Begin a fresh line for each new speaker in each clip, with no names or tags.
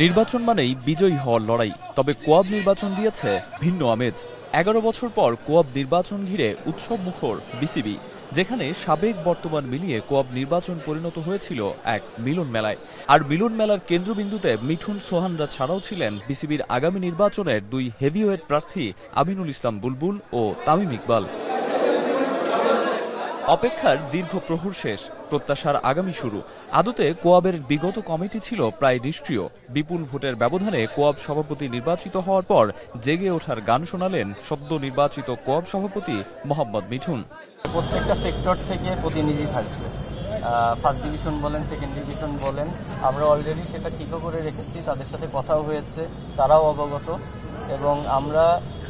নির্বাচন মানেই বিজয়ী হওয়ার লড়াই, তবে কোয়াব নির্বাচন দিয়েছে ভিন্ন আমেজ। 11 বছর পর কোয়াব নির্বাচন ঘিরে উৎসব মুখর বিসিবি, যেখানে সাবেক বর্তমান মিলিয়ে কোয়াব নির্বাচন পরিণত হয়েছিল এক মিলন মেলায়। আর মিলন মেলার কেন্দ্রবিন্দুতে মিঠুন সোহানরা ছাড়াও ছিলেন বিসিবির আগামী নির্বাচনের দুই হেভিওয়েট প্রার্থী আমিনুল ইসলাম বুলবুল ও তামিম ইকবাল। অপেক্ষার দীর্ঘ প্রহর শেষ, প্রত্যাশার আগামী শুরু। আদতে কোয়াবের বিগত কমিটি ছিল প্রায় নিষ্ক্রিয়। বিপুল ভোটের ব্যবধানে কোয়াব সভাপতি নির্বাচিত হওয়ার পর জেগে ওঠার গান শোনালেন সদ্য নির্বাচিত কোয়াব সভাপতি মোহাম্মদ মিঠুন।
প্রত্যেকটা সেক্টর থেকে প্রতিনিধি থাকবে, ফার্স্ট ডিভিশন বলেন, সেকেন্ড ডিভিশন বলেন। আমরা অলরেডি সেটা ঠিকও করে রেখেছি, তাদের সাথে কথাও হয়েছে, তারাও অবগত। এবং আমরা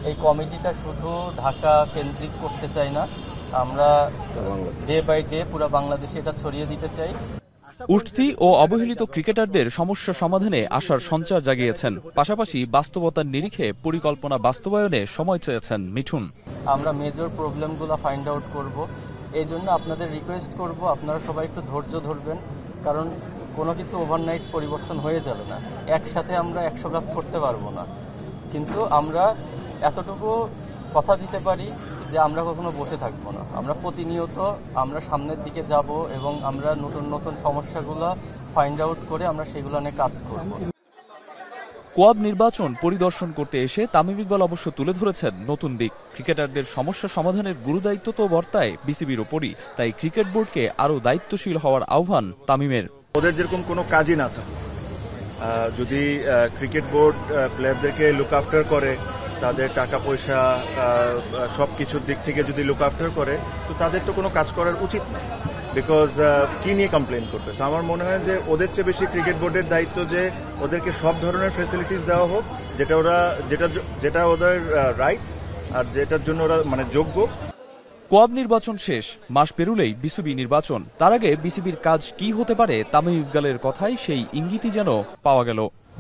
এই কমিটিটা শুধু ঢাকা কেন্দ্রিক করতে চাই না, আমরা ডে বাই ডে পুরো বাংলাদেশে এটা ছড়িয়ে দিতে চাই।
উঠতি ও অবহেলিত ক্রিকেটারদের সমস্যা সমাধানে আশার সঞ্চার জাগিয়েছেন, পাশাপাশি বাস্তবতার নিরিখে পরিকল্পনা বাস্তবায়নে সময় চেয়েছেন মিঠুন।
আমরা মেজর প্রবলেমগুলো ফাইন্ড আউট করব, এই জন্য আপনাদের রিকোয়েস্ট করব আপনারা সবাই একটু ধৈর্য ধরবেন, কারণ কোনো কিছু ওভারনাইট পরিবর্তন হয়ে যাবে না। একসাথে আমরা 100 কাজ করতে পারবো না, কিন্তু আমরা এতটুকু কথা দিতে পারি যে আমরা কখনো বসে থাকবো না। আমরা প্রতিনিয়ত আমরা সামনের দিকে যাব এবং আমরা নতুন নতুন সমস্যাগুলো ফাইন্ড আউট করে আমরা সেগুলো নিয়ে কাজ করব।
কোয়াব নির্বাচন পরিদর্শন করতে এসে তামিম ইকবাল অবশ্য তুলে ধরেছেন নতুন দিক। ক্রিকেটারদের সমস্যা সমাধানের গুরুদায়িত্ব তো বর্তায় বিসিবির ওপরই, তাই ক্রিকেট বোর্ডকে আরও দায়িত্বশীল হওয়ার আহ্বান তামিমের।
ওদের যেরকম কোনো কাজই না থাকে, যদি ক্রিকেট বোর্ড প্লেয়ারদেরকে লুক আফটার করে, তাদের টাকা পয়সা সব কিছুর দিক থেকে যদি লুক আফটার করে, তো তাদের তো কোনো কাজ করার উচিত না। বিকজ কি নিয়ে কমপ্লেন করতেছে? আমার মনে হয় যে ওদের চেয়ে বেশি ক্রিকেট বোর্ডের দায়িত্ব যে ওদেরকে সব ধরনের ফ্যাসিলিটিস দেওয়া হোক, যেটা ওদের রাইটস আর যেটার জন্য ওরা মানে যোগ্য।
কোয়াব নির্বাচন শেষ, মাস পেরুলেই বিসিবি নির্বাচন। তার আগে বিসিবির কাজ কি হতে পারে, তামিম ইকবালের কথায় সেই ইঙ্গিতই যেন পাওয়া গেল।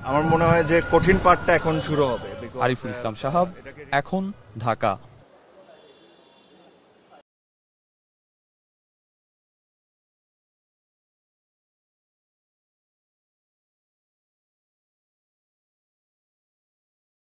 আমার মনে হয় যে কঠিন পার্টটা এখন শুরু হবে।
আরিফুল ইসলাম সাহাব, এখন, ঢাকা।